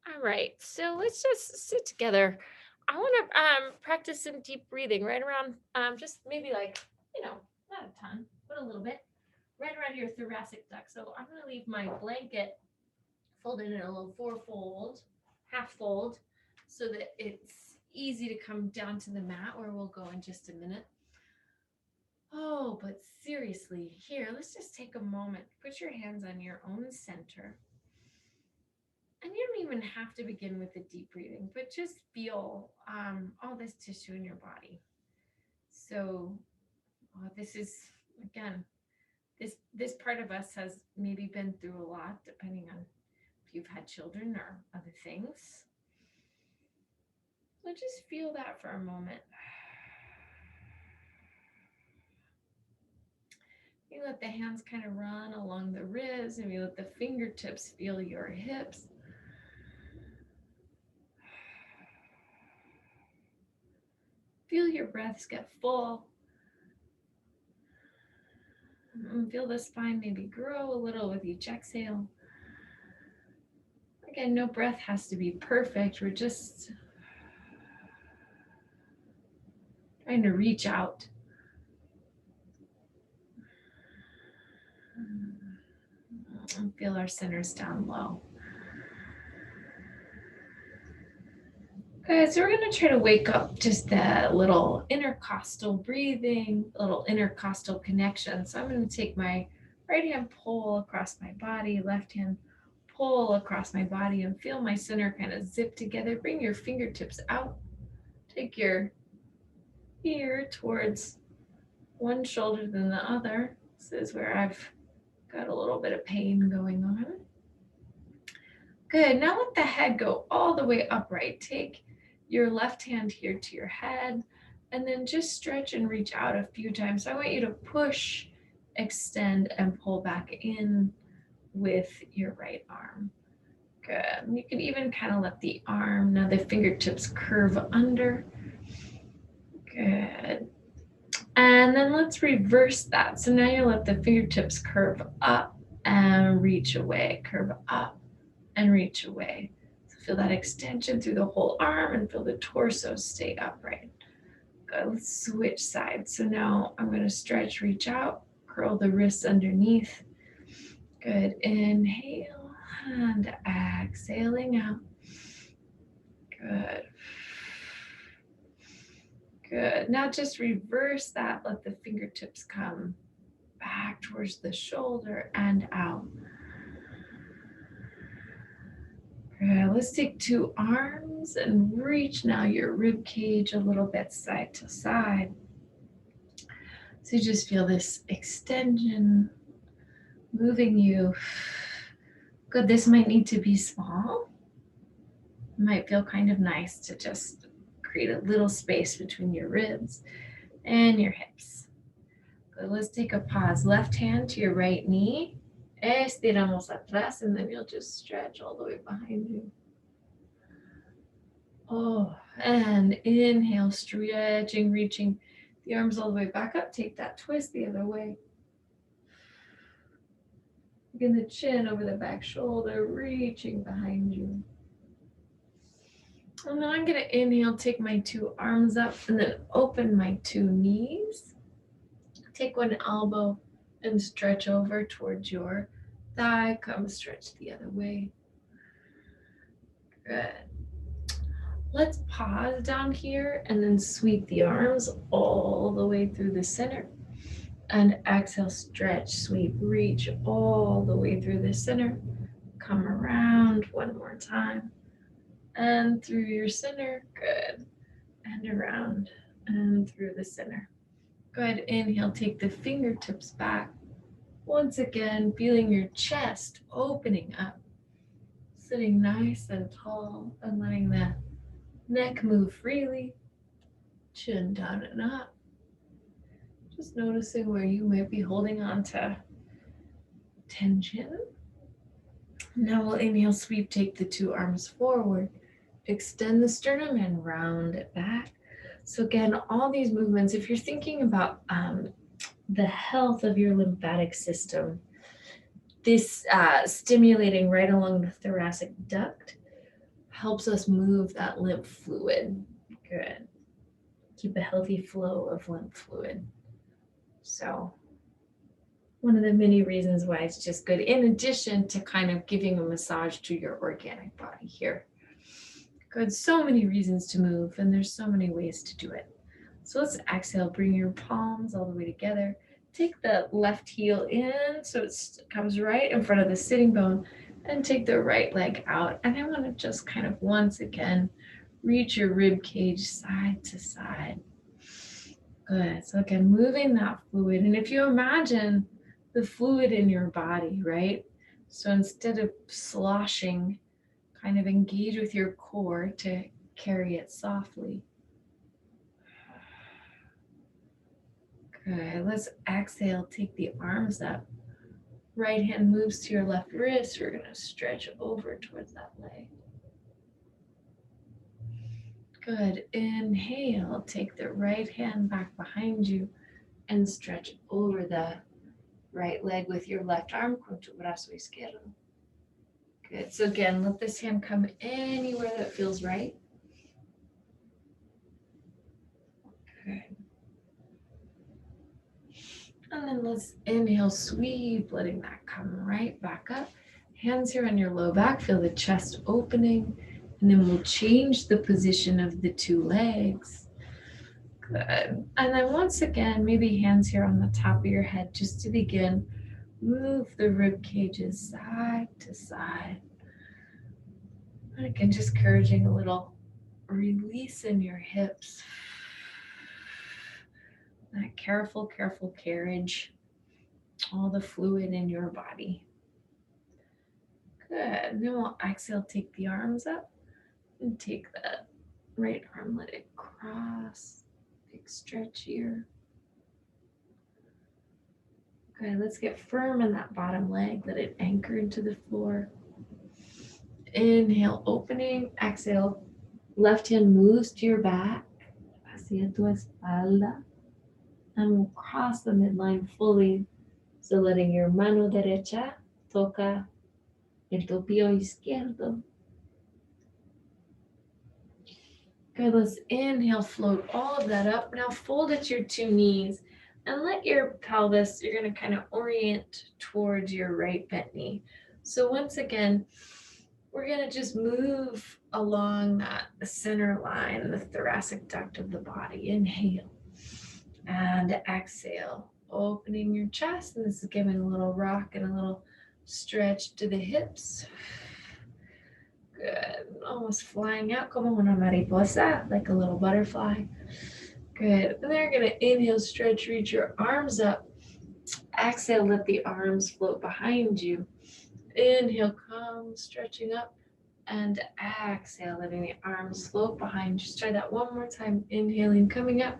All right, so let's just sit together. I want to practice some deep breathing right around, just maybe like, not a ton, but a little bit, right around your thoracic duct. So I'm going to leave my blanket folded in a little four-fold, half fold, so that it's easy to come down to the mat where we'll go in just a minute. Oh, but seriously, here, let's just take a moment. Put your hands on your own center. And you don't even have to begin with the deep breathing, but just feel all this tissue in your body. So this is, again, this part of us has maybe been through a lot, depending on if you've had children or other things. So just feel that for a moment. You let the hands kind of run along the ribs, and you let the fingertips feel your hips. Feel your breaths get full. Feel the spine maybe grow a little with each exhale. Again, no breath has to be perfect. We're just trying to reach out. And feel our centers down low. Okay, so we're going to try to wake up just that little intercostal breathing, little intercostal connection. So I'm going to take my right hand pull across my body, left hand pull across my body, and feel my center kind of zip together. Bring your fingertips out. Take your ear towards one shoulder than the other. This is where I've got a little bit of pain going on. Good. Now let the head go all the way upright. Take your left hand here to your head, and then just stretch and reach out a few times. So I want you to push, extend, and pull back in with your right arm. Good. And you can even kind of let the arm, now the fingertips curve under. Good. And then let's reverse that. So now you let the fingertips curve up and reach away, curve up and reach away. So feel that extension through the whole arm and feel the torso stay upright. Good. Let's switch sides. So now I'm going to stretch, reach out, curl the wrists underneath. Good. Inhale and exhaling out. Good. Good. Now just reverse that. Let the fingertips come back towards the shoulder and out. Good. Let's take two arms and reach now your rib cage a little bit side to side. So you just feel this extension moving you. Good. This might need to be small. It might feel kind of nice to just create a little space between your ribs and your hips. Good. Let's take a pause. Left hand to your right knee. Estiramos atrás, and then you'll just stretch all the way behind you. Oh, and inhale, stretching, reaching the arms all the way back up. Take that twist the other way. Again, the chin over the back shoulder, reaching behind you. And then I'm going to inhale, take my two arms up, and then open my two knees. Take one elbow and stretch over towards your thigh. Come stretch the other way. Good. Let's pause down here and then sweep the arms all the way through the center. And exhale, stretch, sweep, reach all the way through the center. Come around one more time. And through your center. Good. And around and through the center. Good. Inhale, take the fingertips back. Once again, feeling your chest opening up. Sitting nice and tall and letting the neck move freely. Chin down and up. Just noticing where you might be holding on to tension. Now we'll inhale, sweep, take the two arms forward. Extend the sternum and round it back. So again, all these movements, if you're thinking about the health of your lymphatic system, this stimulating right along the thoracic duct, helps us move that lymph fluid. Good. Keep a healthy flow of lymph fluid. So one of the many reasons why it's just good, in addition to kind of giving a massage to your organic body here. Good. So many reasons to move, and there's so many ways to do it. So let's exhale, bring your palms all the way together. Take the left heel in so it comes right in front of the sitting bone, and take the right leg out. And I want to just kind of once again reach your rib cage side to side. Good. So again, moving that fluid. And if you imagine the fluid in your body, right? So instead of sloshing, kind of engage with your core to carry it softly. Good. Let's exhale. Take the arms up. Right hand moves to your left wrist. We're going to stretch over towards that leg. Good. Inhale. Take the right hand back behind you and stretch over the right leg with your left arm. Con tu brazo izquierdo. Good. So again, let this hand come anywhere that feels right. Good. And then let's inhale, sweep, letting that come right back up. Hands here on your low back, feel the chest opening. And then we'll change the position of the two legs. Good. And then once again, maybe hands here on the top of your head just to begin. Move the rib cages side to side. And again, just encouraging a little release in your hips. That careful carriage, all the fluid in your body. Good. Then we'll exhale, take the arms up and take that right arm, let it cross. Big stretch here. Good. Let's get firm in that bottom leg. Let it anchor into the floor. Inhale, opening. Exhale, left hand moves to your back, hacia tu espalda. And we'll cross the midline fully. So letting your mano derecha toca el tobillo izquierdo. Good, let's inhale, float all of that up. Now fold at your two knees and let your pelvis, you're going to kind of orient towards your right bent knee. So once again, we're going to just move along that center line, the thoracic duct of the body. Inhale and exhale, opening your chest. And this is giving a little rock and a little stretch to the hips. Good. Almost flying out como una mariposa, like a little butterfly. Good. And then you're going to inhale, stretch, reach your arms up. Exhale, let the arms float behind you. Inhale, come, stretching up. And exhale, letting the arms float behind you. Just try that one more time. Inhaling, coming up.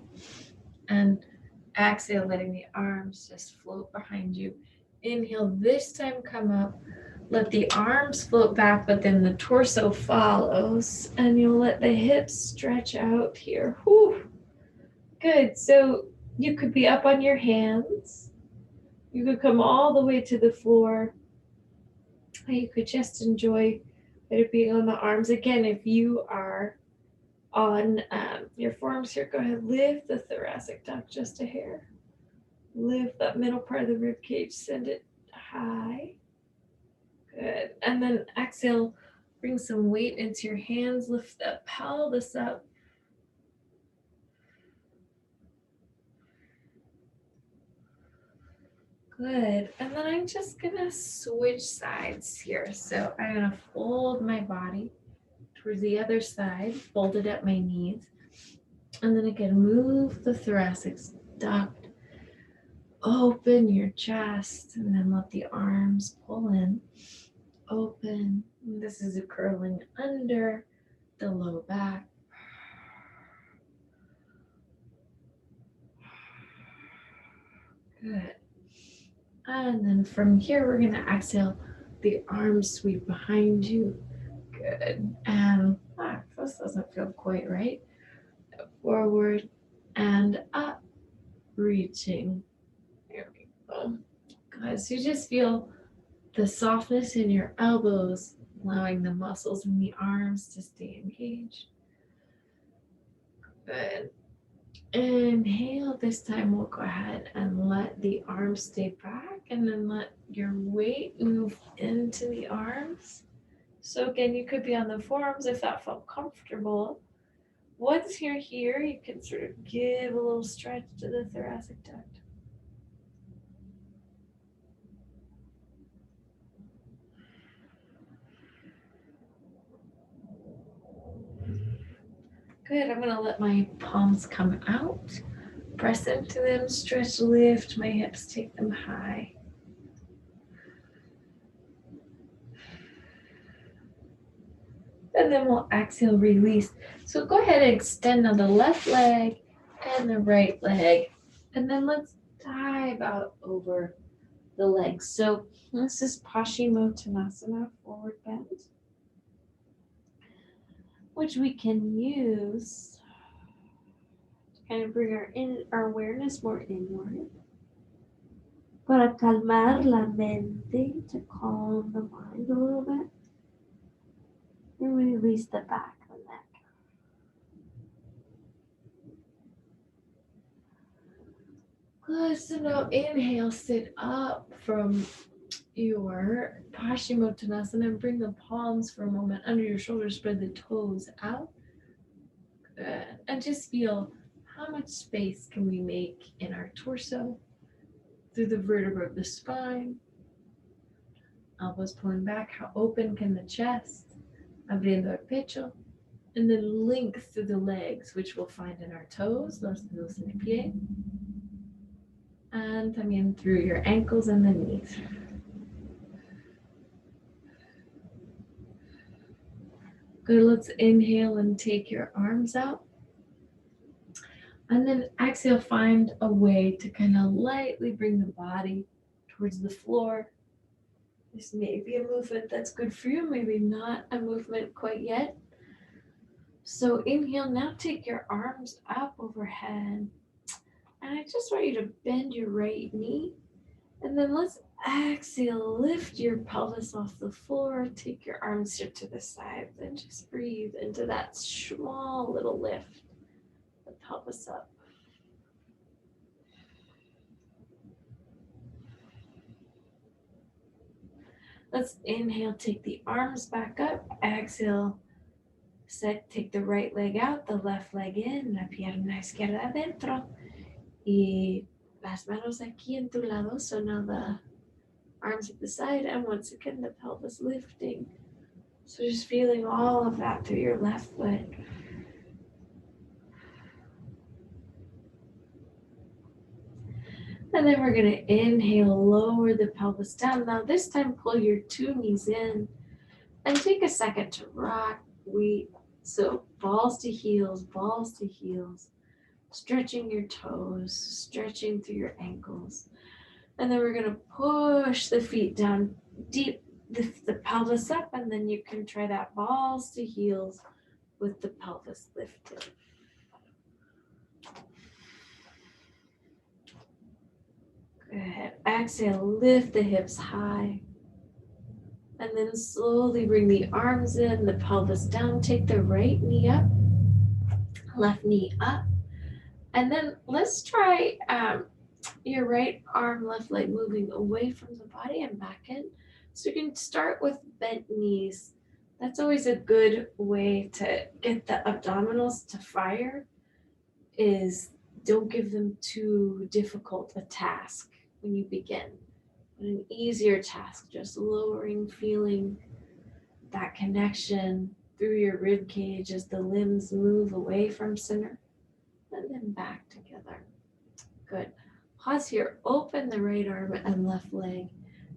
And exhale, letting the arms just float behind you. Inhale, this time come up. Let the arms float back, but then the torso follows. And you'll let the hips stretch out here. Whew. Good. So you could be up on your hands. You could come all the way to the floor. You could just enjoy it being on the arms. Again, if you are on your forearms here, go ahead, lift the thoracic duct just a hair. Lift that middle part of the rib cage, send it high. Good. And then exhale, bring some weight into your hands, lift that pelvis up. Good. And then I'm just going to switch sides here. So I'm going to fold my body towards the other side, fold it at my knees. And then again, move the thoracic duct. Open your chest and then let the arms pull in. Open. This is a curling under the low back. Good. And then from here, we're going to exhale. The arms sweep behind you. Good. And this doesn't feel quite right. Forward and up. Reaching. There we go. Good. So you just feel the softness in your elbows allowing the muscles in the arms to stay engaged. Good. Inhale. This time we'll go ahead and let the arms stay back and then let your weight move into the arms. So again, you could be on the forearms if that felt comfortable. Once you're here, you can sort of give a little stretch to the thoracic duct. Good. I'm going to let my palms come out. Press into them, stretch, lift my hips, take them high. And then we'll exhale, release. So go ahead and extend on the left leg and the right leg. And then let's dive out over the legs. So this is Paschimottanasana, forward bend, which we can use to kind of bring our awareness more inward. Para calmar la mente, to calm the mind a little bit. And release the back of the neck. Good. So now inhale, sit up from your Paschimottanasana and bring the palms for a moment under your shoulders. Spread the toes out. Good. And just feel how much space can we make in our torso through the vertebra of the spine. Elbows pulling back. How open can the chest? Abriendo el pecho. And then length through the legs, which we'll find in our toes, los dedos en el pie. And también through your ankles and the knees. Good, let's inhale and take your arms out. And then exhale, find a way to kind of lightly bring the body towards the floor. This may be a movement that's good for you, maybe not a movement quite yet. So inhale, now take your arms up overhead. And I just want you to bend your right knee. And then let's exhale, lift your pelvis off the floor. Take your arms here to the side. Then just breathe into that small little lift. The pelvis up. Let's inhale, take the arms back up. Exhale, take the right leg out, the left leg in, la pierna izquierda adentro. Y las manos aquí en tu lado. So now the arms at the side, and once again the pelvis lifting. So just feeling all of that through your left foot. And then we're going to inhale, lower the pelvis down. Now this time pull your two knees in and take a second to rock. So balls to heels, stretching your toes, stretching through your ankles. And then we're going to push the feet down deep, the pelvis up, and then you can try that balls to heels with the pelvis lifted. Good. Exhale, lift the hips high. And then slowly bring the arms in, the pelvis down. Take the right knee up, left knee up. And then let's try your right arm, left leg moving away from the body and back in. So you can start with bent knees. That's always a good way to get the abdominals to fire, is don't give them too difficult a task when you begin. But an easier task, just lowering, feeling that connection through your rib cage as the limbs move away from center and then back together. Good. Pause here, open the right arm and left leg.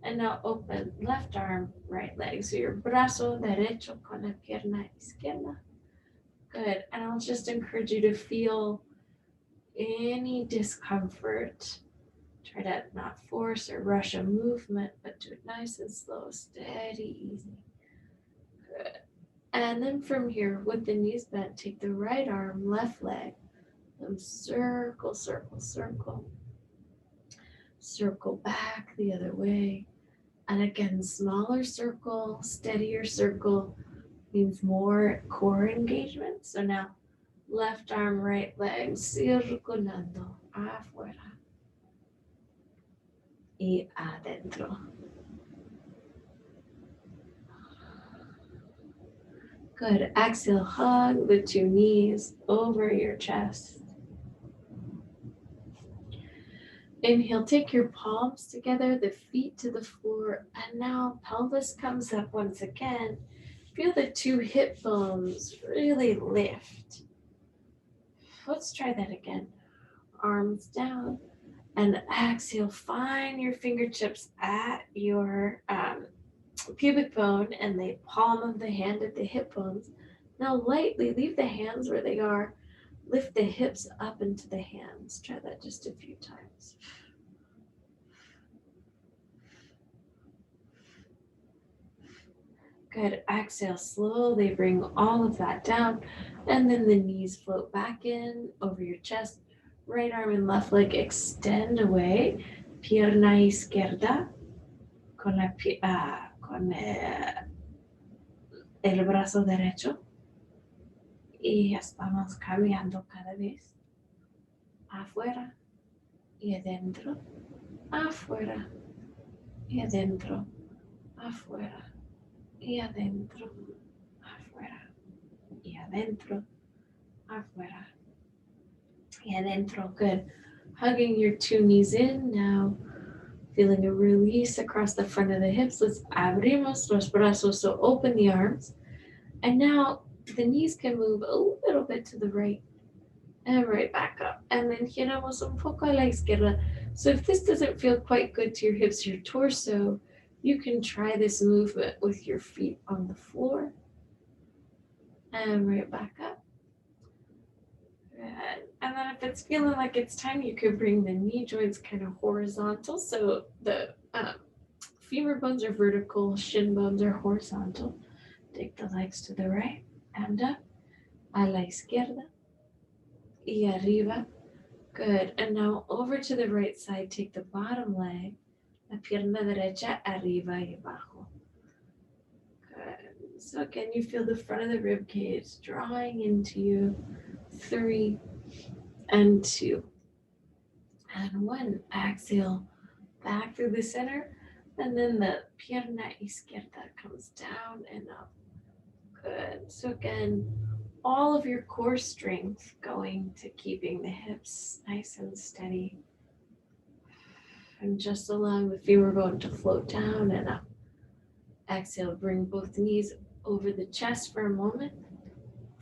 And now open left arm, right leg. So your brazo derecho con la pierna izquierda. Good. And I'll just encourage you to feel any discomfort. Try to not force or rush a movement, but do it nice and slow, steady, easy. Good. And then from here, with the knees bent, take the right arm, left leg, and circle, circle, circle. Circle back the other way. And again, smaller circle, steadier circle means more core engagement. So now left arm, right leg, circulando afuera y adentro. Good. Exhale, hug the two knees over your chest. Inhale, take your palms together, the feet to the floor, and now pelvis comes up once again. Feel the two hip bones really lift. Let's try that again. Arms down, and exhale, find your fingertips at your pubic bone and the palm of the hand at the hip bones. Now lightly leave the hands where they are. Lift the hips up into the hands. Try that just a few times. Good. Exhale, slowly bring all of that down. And then the knees float back in over your chest. Right arm and left leg extend away. Pierna izquierda con el brazo derecho. Y estamos cambiando cada vez. Afuera y adentro. Afuera y adentro. Afuera y adentro. Afuera y adentro. Afuera y adentro. Good. Hugging your two knees in now. Feeling a release across the front of the hips. Let's abrimos los brazos. So open the arms. And now the knees can move a little bit to the right and right back up. And then giramos un poco a la izquierda. So if this doesn't feel quite good to your hips, your torso, you can try this movement with your feet on the floor. And right back up. Good. And then if it's feeling like it's time, you could bring the knee joints kind of horizontal. So the femur bones are vertical, shin bones are horizontal. Take the legs to the right and up. A la izquierda. Y arriba. Good. And now over to the right side, take the bottom leg, la pierna derecha, arriba y abajo. Good. So again, you feel the front of the rib cage drawing into you. 3 and 2 and 1. Exhale back through the center. And then the pierna izquierda comes down and up. Good. So again, all of your core strength going to keeping the hips nice and steady. And just allowing the femur bone to float down and up. Exhale, bring both knees over the chest for a moment.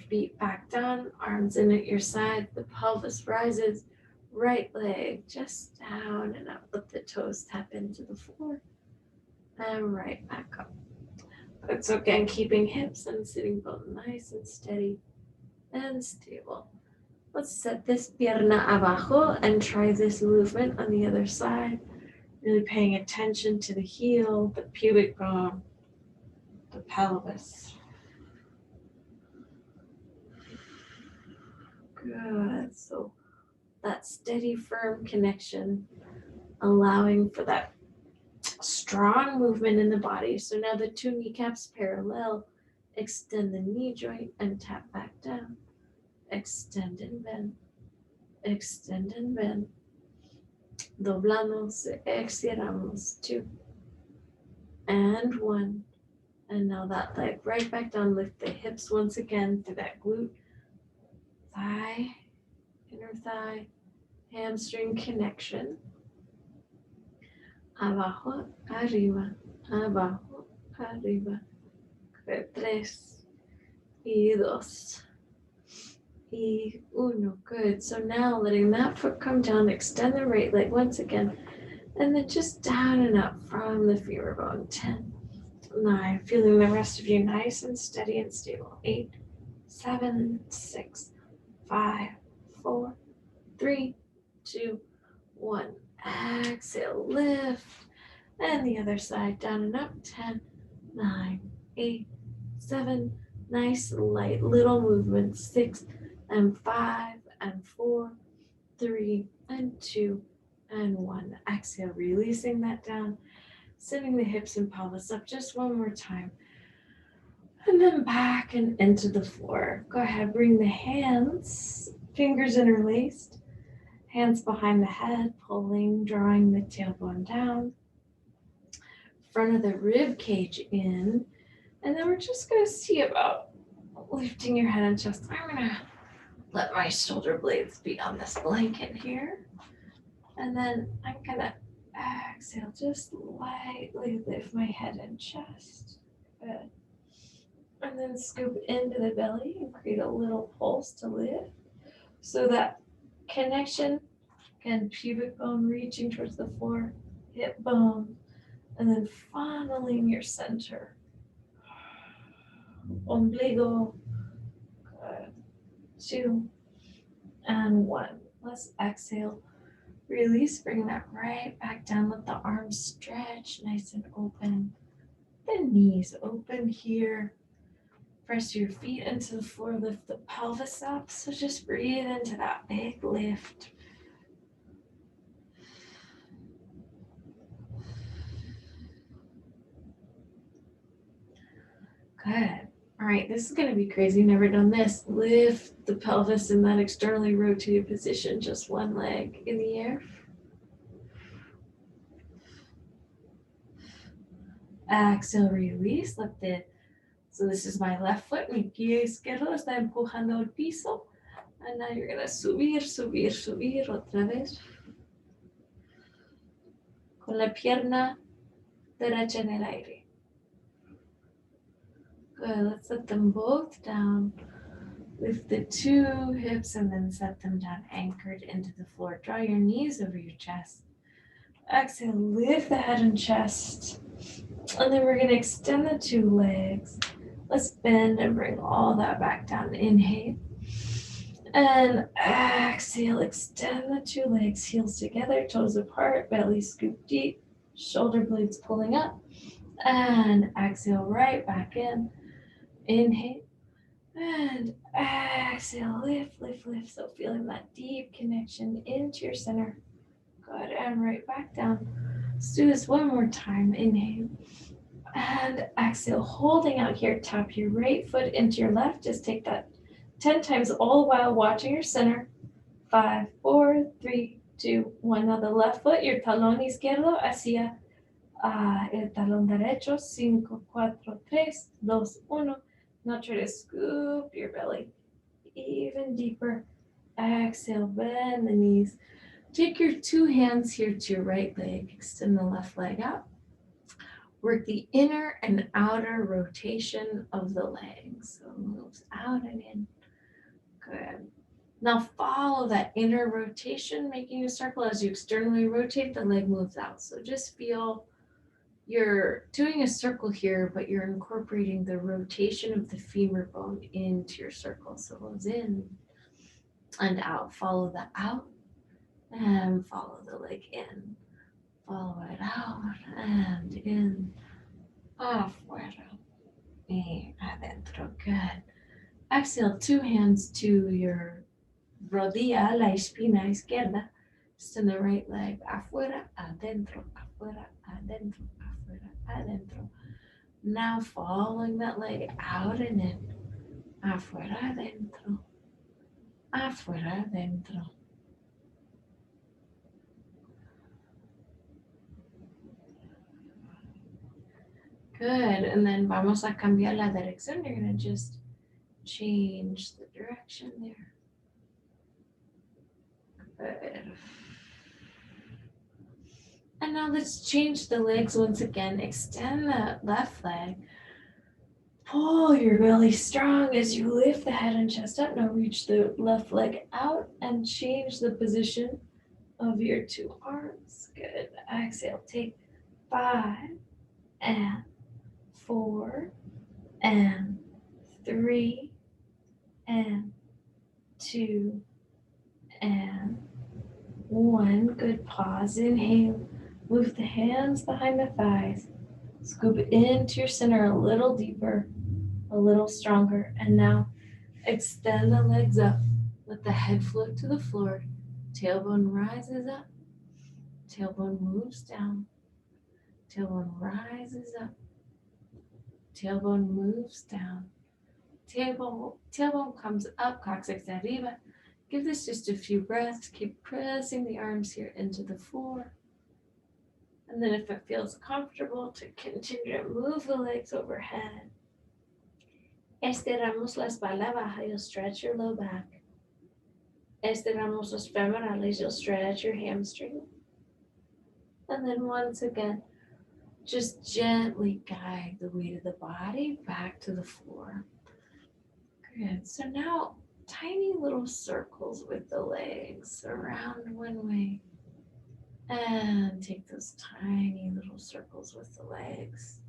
Feet back down, arms in at your side. The pelvis rises. Right leg just down and up. Let the toes tap into the floor. And right back up. Good. So again, keeping hips and sitting bone nice and steady and stable. Let's set this pierna abajo and try this movement on the other side. Really paying attention to the heel, the pubic bone, the pelvis. Good. So that steady, firm connection, allowing for that strong movement in the body. So now the two kneecaps parallel. Extend the knee joint and tap back down. Extend and bend. Extend and bend. Doblamos, exhalamos. 2 and 1. And now that leg right back down. Lift the hips once again through that glute, thigh, inner thigh, hamstring connection. Abajo, arriba, abajo, arriba. Good. 3 y 2 y 1. Good. So now letting that foot come down, extend the right leg once again, and then just down and up from the femur bone. 10, 9. Feeling the rest of you nice and steady and stable. 8, 7, 6, 5, 4, 3, 2, 1. Exhale, lift. And the other side, down and up. 10, 9, 8, 7. Nice, light, little movements. 6 and 5 and 4, 3 and 2 and 1. Exhale, releasing that down. Sending the hips and pelvis up just one more time. And then back and into the floor. Go ahead, bring the hands, fingers interlaced, hands behind the head, pulling, drawing the tailbone down, front of the rib cage in. And then we're just going to see about lifting your head and chest. I'm going to let my shoulder blades be on this blanket here. And then I'm going to exhale, just lightly lift my head and chest. Good. And then scoop into the belly and create a little pulse to lift. So that connection, again, pubic bone reaching towards the floor, hip bone, and then funneling your center. Ombligo. Good. 2 and 1. Let's exhale. Release, bring that right back down. Let the arms stretch nice and open. The knees open here. Press your feet into the floor, lift the pelvis up. So just breathe into that big lift. Good. All right, this is going to be crazy. Never done this. Lift the pelvis in that externally rotated position, just one leg in the air. Exhale, release. So this is my left foot. Mi pie izquierdo está empujando el piso. And now you're going to subir, subir, subir otra vez. Con la pierna derecha en el aire. Good. Let's set them both down. Lift the 2 hips and then set them down, anchored into the floor. Draw your knees over your chest. Exhale, lift the head and chest. And then we're going to extend the 2 legs. Let's bend and bring all that back down. Inhale. And exhale, extend the 2 legs, heels together, toes apart, belly scoop deep, shoulder blades pulling up. And exhale, right back in. Inhale. And exhale, lift, lift, lift. So feeling that deep connection into your center. Good, and right back down. Let's do this one more time. Inhale. And exhale, holding out here. Tap your right foot into your left. Just take that 10 times, all while watching your center. 5, 4, 3, 2, 1. Now the left foot, your talón izquierdo hacia el talón derecho. 5, 4, 3, 2, 1. Now try to scoop your belly even deeper. Exhale, bend the knees. Take your 2 hands here to your right leg. Extend the left leg out. Work the inner and outer rotation of the legs. So it moves out and in. Good. Now follow that inner rotation, making a circle. As you externally rotate, the leg moves out. So just feel you're doing a circle here, but you're incorporating the rotation of the femur bone into your circle. So it goes in and out. Follow the out and follow the leg in. Follow it out and in. Afuera y adentro. Good. Exhale, 2 hands to your rodilla, la espina izquierda. Extend the right leg. Afuera, adentro, afuera, adentro, afuera, adentro. Now following that leg out and in. Afuera, adentro. Afuera, adentro. Good. And then vamos a cambiar la dirección. You're going to just change the direction there. Good. And now let's change the legs once again. Extend the left leg. Pull your belly strong as you lift the head and chest up. Now reach the left leg out and change the position of your 2 arms. Good. Exhale. Take 5 and 4 and 3 and 2 and 1. Good. Pause. Inhale. Move the hands behind the thighs. Scoop into your center a little deeper, a little stronger. And now extend the legs up. Let the head float to the floor. Tailbone rises up. Tailbone moves down. Tailbone rises up. Tailbone moves down. Tailbone comes up, coccyx arriba. Give this just a few breaths. Keep pressing the arms here into the floor. And then if it feels comfortable to continue to move the legs overhead. Estiramos la espalda baja. You'll stretch your low back. Estiramos los femorales. You'll stretch your hamstring. And then once again, just gently guide the weight of the body back to the floor. Good. So now tiny little circles with the legs around one way. And take those tiny little circles with the legs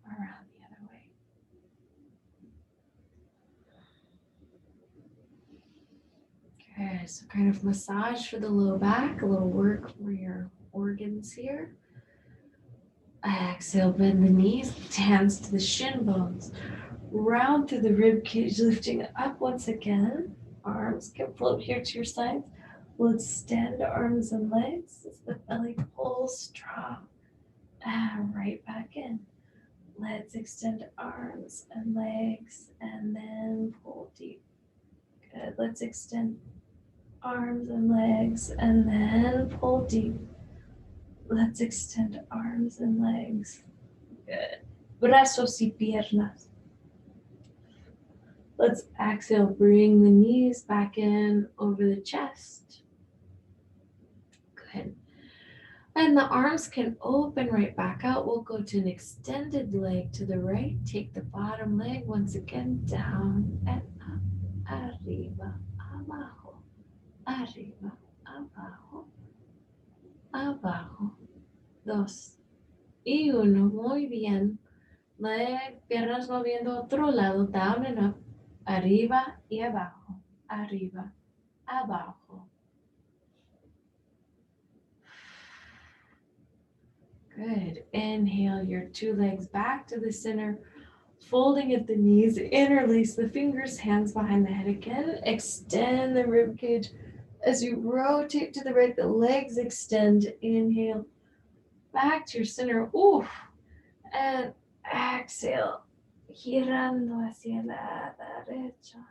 around the other way. Okay, so kind of massage for the low back, a little work for your organs here. Exhale, bend the knees, hands to the shin bones. Round through the rib cage, lifting up once again. Arms can float here to your sides. We'll extend arms and legs as the belly pulls strong. And right back in. Let's extend arms and legs and then pull deep. Good. Let's extend arms and legs and then pull deep. Let's extend arms and legs. Good. Brazos y piernas. Let's exhale, bring the knees back in over the chest. Good. And the arms can open right back out. We'll go to an extended leg to the right. Take the bottom leg once again down and up. Arriba, abajo, arriba, abajo, abajo. Dos y uno. Muy bien. Leg, piernas moviendo a otro lado. Down and up. Arriba y abajo. Arriba, abajo. Good. Inhale your two legs back to the center, folding at the knees. Interlace the fingers, hands behind the head again. Extend the rib cage. As you rotate to the right, the legs extend. Inhale. Back to your center. Oof. And exhale. Girando hacia la derecha.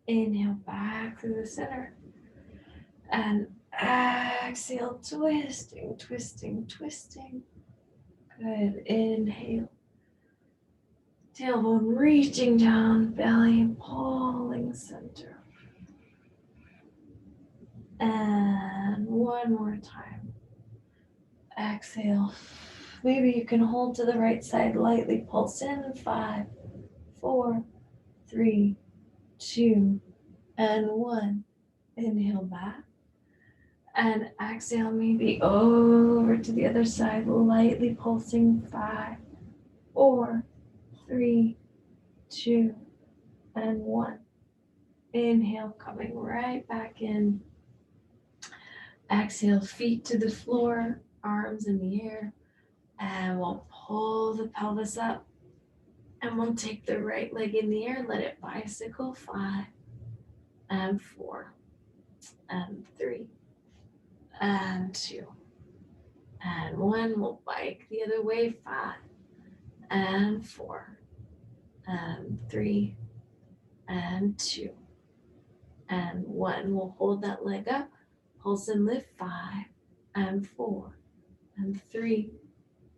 Inhale back through the center. And exhale, twisting, twisting, twisting. Good. Inhale. Tailbone reaching down, belly pulling center. And one more time. Exhale. Maybe you can hold to the right side, lightly pulse in. 5, 4, 3, 2, and 1. Inhale back. And exhale, maybe over to the other side, lightly pulsing. 5, 4, 3, 2, and 1. Inhale, coming right back in. Exhale, feet to the floor, arms in the air. And we'll pull the pelvis up. And we'll take the right leg in the air, let it bicycle. 5, and 4, and 3, and 2, and 1. We'll bike the other way. 5, and 4, and 3, and 2, and 1. We'll hold that leg up, pulse and lift. 5, and 4, and 3,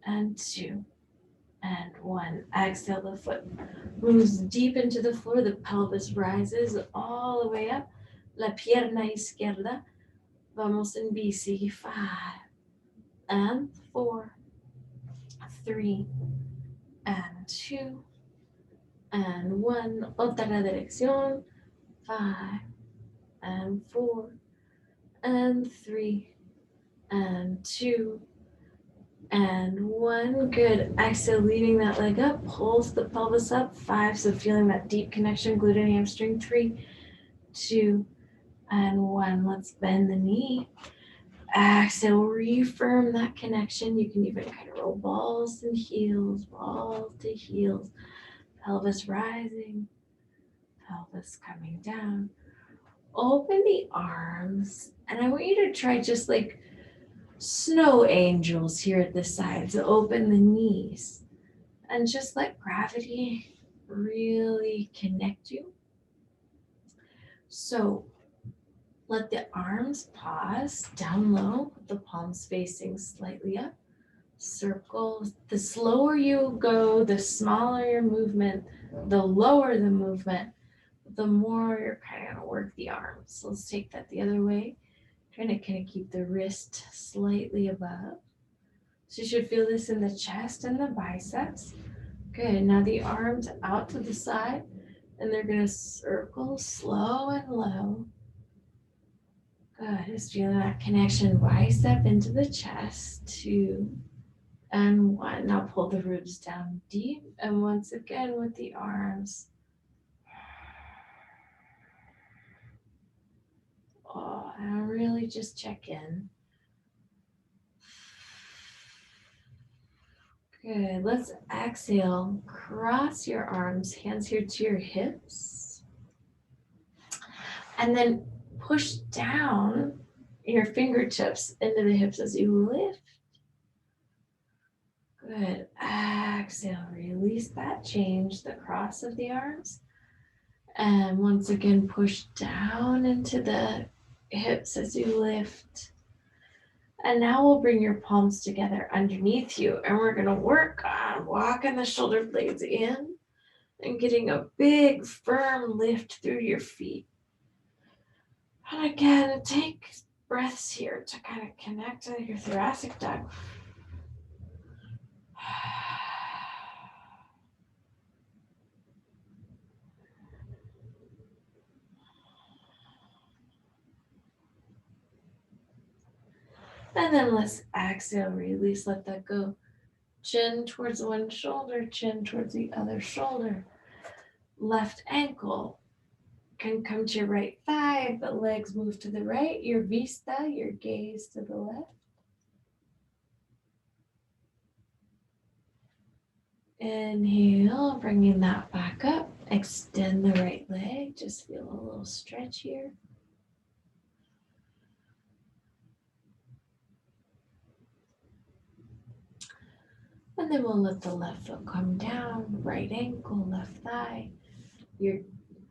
and 2, and 1. Exhale, the foot moves deep into the floor. The pelvis rises all the way up. La pierna izquierda. Vamos en bici. 5, and 4, 3, and 2, and 1. Otra dirección. 5, and 4, and 3, and 2, and 1. Good. Exhale, leading that leg up. Pulse the pelvis up. 5. So feeling that deep connection, glute and hamstring. 3, 2, and 1. Let's bend the knee. Exhale, reaffirm that connection. You can even kind of roll balls to heels, pelvis rising, pelvis coming down. Open the arms, and I want you to try just like snow angels here at the sides. Open the knees and just let gravity really connect you. So let the arms pause down low, the palms facing slightly up. Circle. The slower you go, the smaller your movement, the lower the movement, the more you're kind of going to work the arms. So let's take that the other way. Trying to kind of keep the wrist slightly above. So you should feel this in the chest and the biceps. Good. Now the arms out to the side, and they're going to circle slow and low. Good. Just feeling that connection, bicep into the chest. 2 and 1. Now pull the ribs down deep. And once again with the arms. Oh, and really just check in. Good. Let's exhale. Cross your arms, hands here to your hips. And then push down your fingertips into the hips as you lift. Good. Exhale. Release that change, the cross of the arms. And once again, push down into the hips as you lift. And now we'll bring your palms together underneath you. And we're going to work on walking the shoulder blades in and getting a big, firm lift through your feet. And again, take breaths here to kind of connect to your thoracic duct. And then let's exhale, release, let that go. Chin towards one shoulder, chin towards the other shoulder. Left ankle can come to your right thigh, but legs move to the right. Your vista, your gaze to the left. Inhale, bringing that back up. Extend the right leg. Just feel a little stretch here. And then we'll let the left foot come down, right ankle, left thigh. Your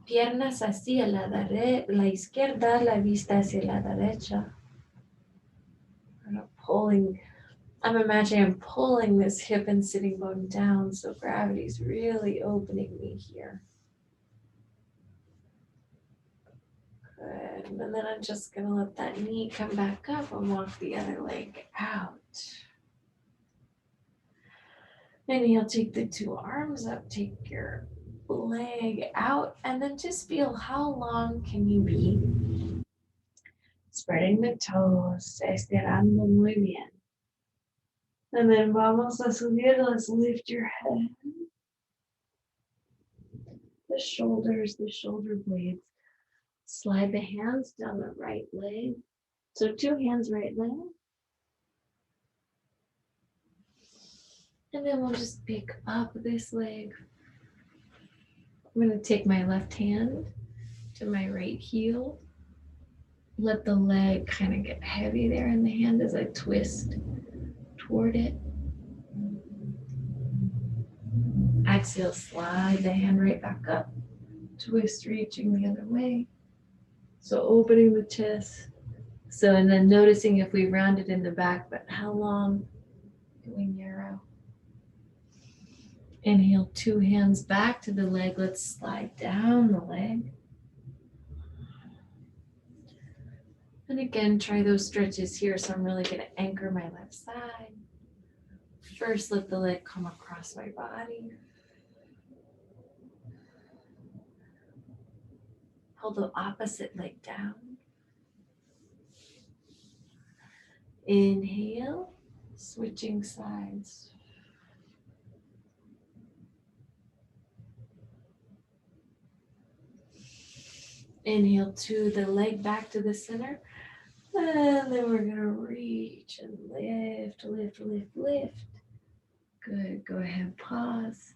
piernas hacia la izquierda, la vista hacia la derecha. I'm imagining I'm pulling this hip and sitting bone down, so gravity's really opening me here. Good. And then I'm just going to let that knee come back up and walk the other leg out. Then you'll take the two arms up, take your leg out, and then just feel how long can you be. Spreading the toes, estirando muy bien. And then vamos a subir, let's lift your head. The shoulders, the shoulder blades. Slide the hands down the right leg. So 2 hands right leg. And then we'll just pick up this leg. I'm going to take my left hand to my right heel. Let the leg kind of get heavy there in the hand as I twist toward it. Exhale, slide the hand right back up. Twist, reaching the other way. So opening the chest. So, and then noticing if we round it in the back, but how long can we narrow? Inhale, 2 hands back to the leg. Let's slide down the leg. And again, try those stretches here. So I'm really going to anchor my left side. First, let the leg come across my body. Pull the opposite leg down. Inhale, switching sides. Inhale to the leg back to the center. And then we're going to reach and lift, lift, lift, lift. Good. Go ahead, pause.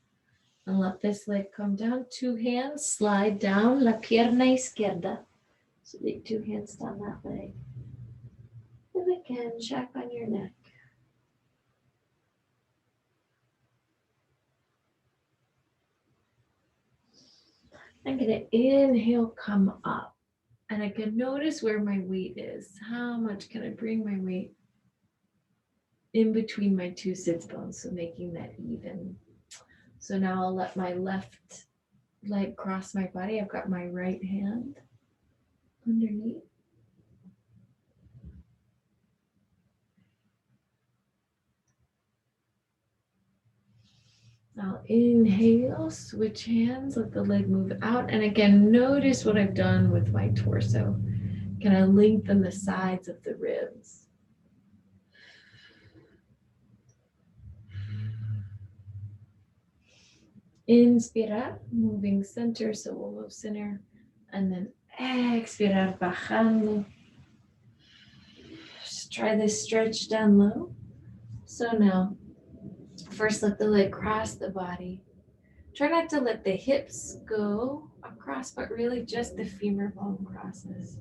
And let this leg come down. 2 hands, slide down la pierna izquierda. So take 2 hands down that leg. And Again, check on your neck. I'm going to inhale, come up. And I can notice where my weight is. How much can I bring my weight in between my two sits bones? So making that even. So now I'll let my left leg cross my body. I've got my right hand underneath. I'll inhale, switch hands, let the leg move out. And again, notice what I've done with my torso. Can I lengthen the sides of the ribs? Inspirar, moving center, so we'll move center. And then expirar, bajando. Just try this stretch down low. So now, first let the leg cross the body. Try not to let the hips go across, but really just the femur bone crosses.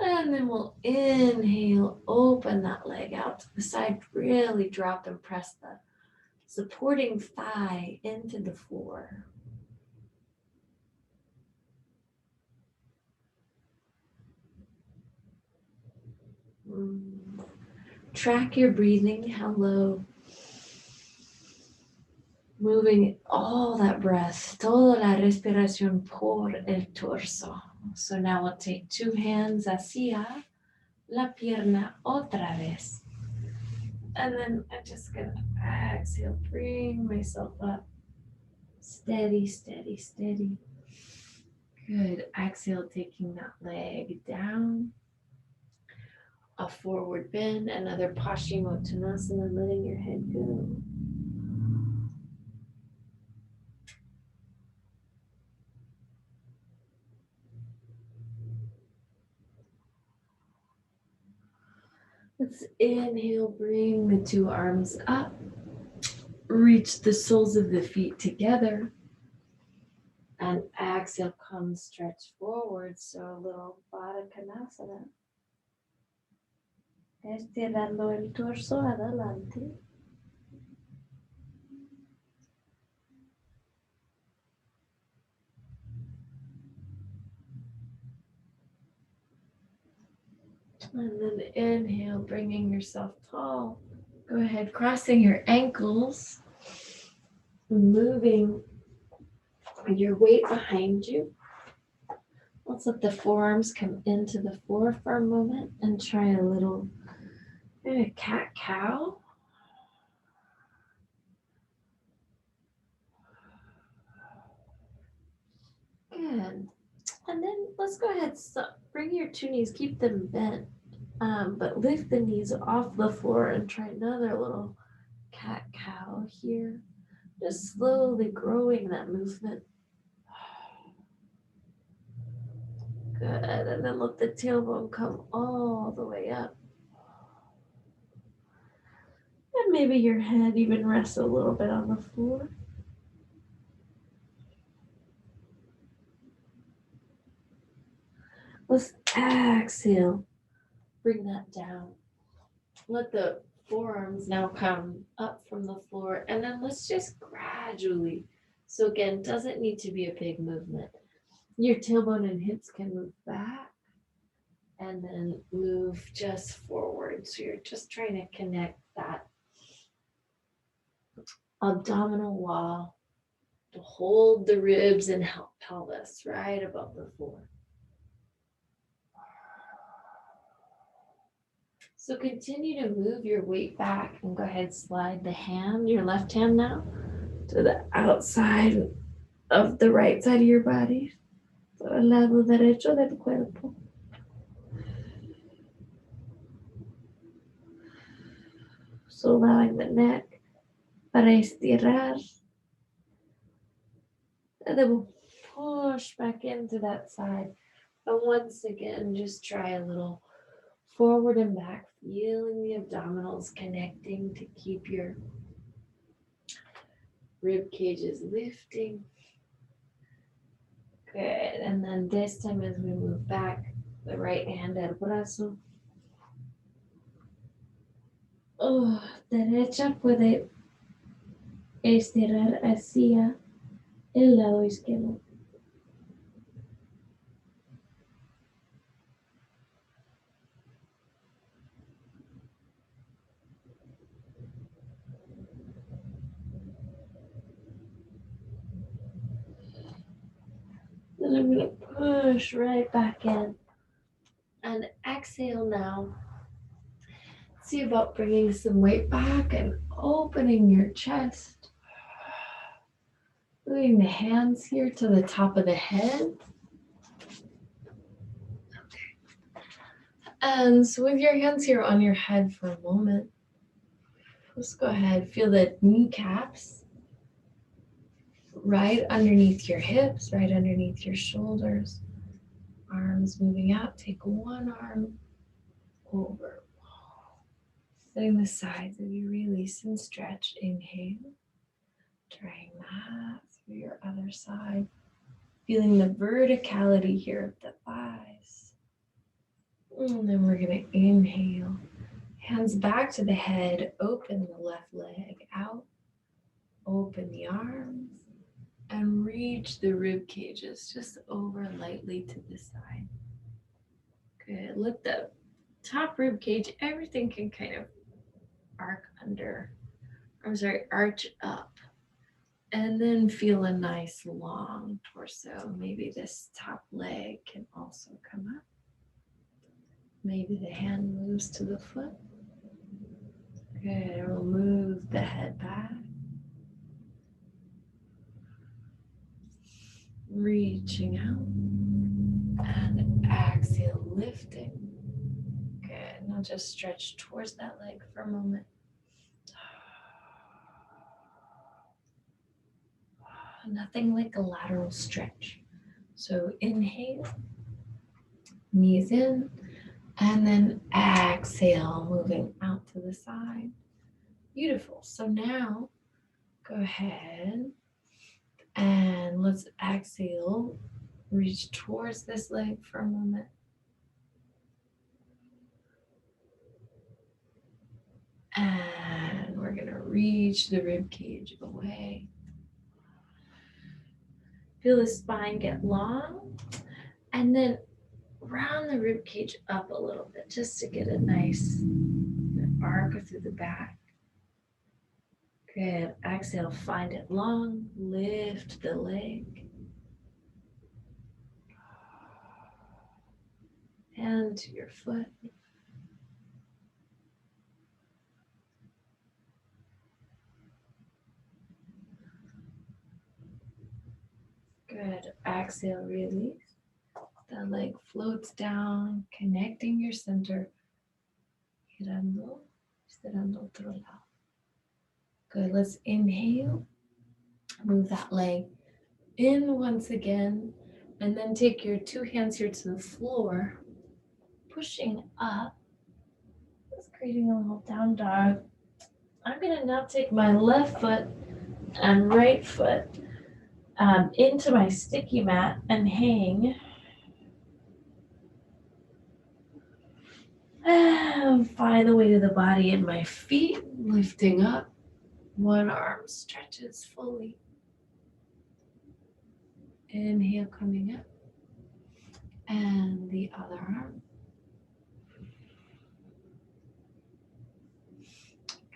And then we'll inhale, open that leg out to the side, really drop and press the supporting thigh into the floor. Track your breathing, how low. Moving all that breath, toda la respiración por el torso. So now we'll take two hands hacia la pierna otra vez. And then I'm just gonna exhale, bring myself up. Steady, steady, steady. Good. Exhale, taking that leg down. A forward bend, another Paschimottanasana, letting your head go. Let's inhale, bring the two arms up. Reach the soles of the feet together. And exhale, come stretch forward. So a little Baddha Konasana. Estirando el torso adelante. And then inhale, bringing yourself tall. Go ahead, crossing your ankles. Moving your weight behind you. Let's let the forearms come into the floor for a moment and try a little cat-cow. Good. And then let's go ahead, bring your two knees, keep them bent, but lift the knees off the floor and try another little cat-cow here. Just slowly growing that movement. Good, and then let the tailbone come all the way up. And maybe your head even rests a little bit on the floor. Let's exhale, bring that down. Let the forearms now come up from the floor, and then let's just gradually, so again, doesn't need to be a big movement. Your tailbone and hips can move back and then move just forward. So you're just trying to connect that abdominal wall to hold the ribs and help pelvis right above the floor. So continue to move your weight back and go ahead, slide the hand, your left hand now, to the outside of the right side of your body. So al lado derecho del cuerpo. So allowing the neck para estirar. And then we'll push back into that side. And once again, just try a little forward and back, feeling the abdominals connecting to keep your rib cages lifting. Good. And then this time as we move back, the right hand al brazo. Oh, derecha puede estirar hacia el lado izquierdo. Then I'm going to push right back in. And exhale now. See about bringing some weight back and opening your chest. Moving the hands here to the top of the head. Okay. And so with your hands here on your head for a moment, let's go ahead. Feel the kneecaps right underneath your hips, right underneath your shoulders. Arms moving out. Take one arm over. Setting the sides of you, release and stretch. Inhale. Trying that through your other side. Feeling the verticality here of the thighs. And then we're going to inhale. Hands back to the head. Open the left leg out. Open the arms. And reach the rib cages just over lightly to the side. Good. Lift the top rib cage. Everything can kind of arch up. And then feel a nice long torso. Maybe this top leg can also come up. Maybe the hand moves to the foot. Good. We'll move the head back. Reaching out. And exhale, lifting. Good. Now just stretch towards that leg for a moment. Nothing like a lateral stretch. So inhale, knees in, and then exhale, moving out to the side. Beautiful. So now go ahead and let's exhale, reach towards this leg for a moment. And we're going to reach the rib cage away. Feel the spine get long, and then round the rib cage up a little bit just to get a nice arc through the back. Good. Exhale, find it long, lift the leg. Hand to your foot. Good. Exhale, release. The leg floats down, connecting your center. Girando, estirando otro lado. Good. Let's inhale. Move that leg in once again. And then take your two hands here to the floor. Pushing up. Just creating a little down dog. I'm going to now take my left foot and right foot into my sticky mat and hang. And find the weight of the body in my feet, lifting up. One arm stretches fully. Inhale, coming up. And the other arm.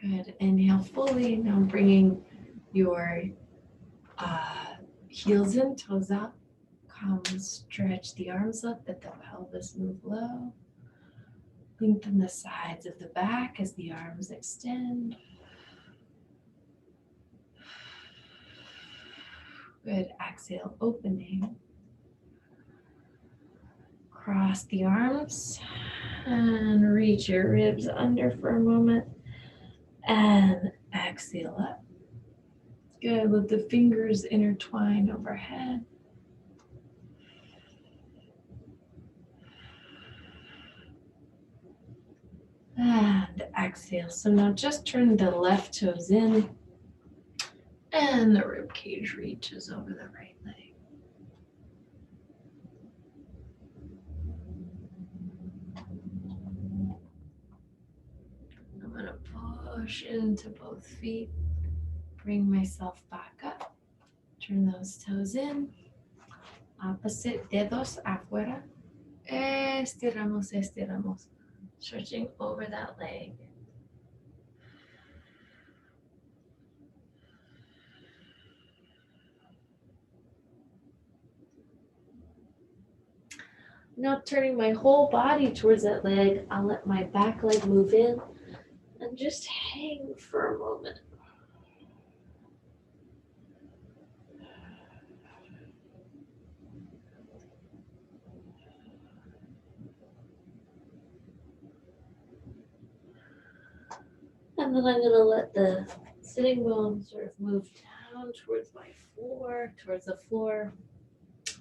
Good. Inhale fully. Now bringing your heels in, toes up. Come, stretch the arms up, let the pelvis move low. Lengthen the sides of the back as the arms extend. Good. Exhale, opening. Cross the arms and reach your ribs under for a moment. And exhale up. Good. Let the fingers intertwine overhead. And exhale. So now just turn the left toes in and the rib cage reaches over the right leg. Push into both feet. Bring myself back up. Turn those toes in. Opposite dedos afuera. Estiramos, estiramos. Stretching over that leg. Now turning my whole body towards that leg, I'll let my back leg move in and just hang for a moment. And then I'm going to let the sitting bone sort of move down towards my floor, towards the floor.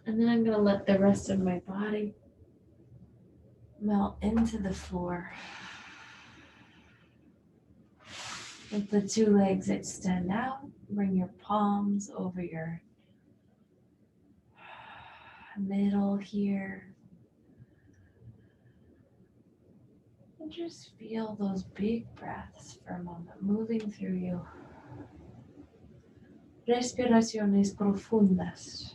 And then I'm going to let the rest of my body melt into the floor. Let the two legs extend out. Bring your palms over your middle here. And just feel those big breaths for a moment moving through you. Respiraciones profundas.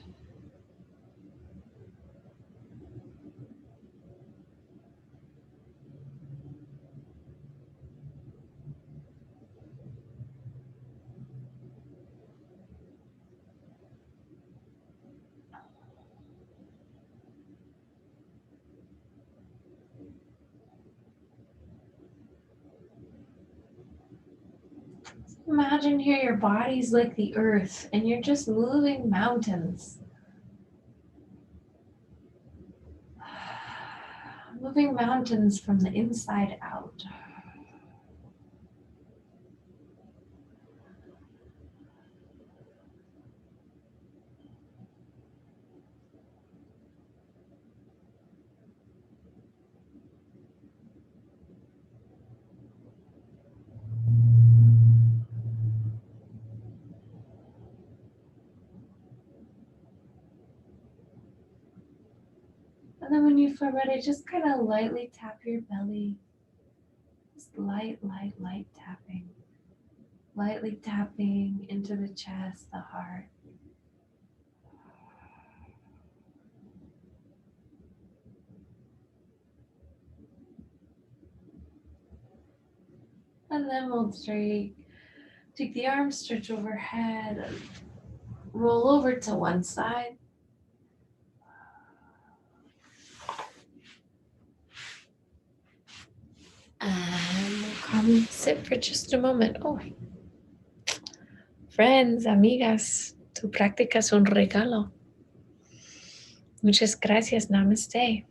Imagine here your body's like the earth and you're just moving mountains. Moving mountains from the inside out. And then when you feel ready, just kind of lightly tap your belly. Just light tapping. Lightly tapping into the chest, the heart. And then we'll take the arms, stretch overhead, and roll over to one side. And we'll come sit for just a moment. Oh, friends, amigas, tu práctica es un regalo. Muchas gracias. Namaste.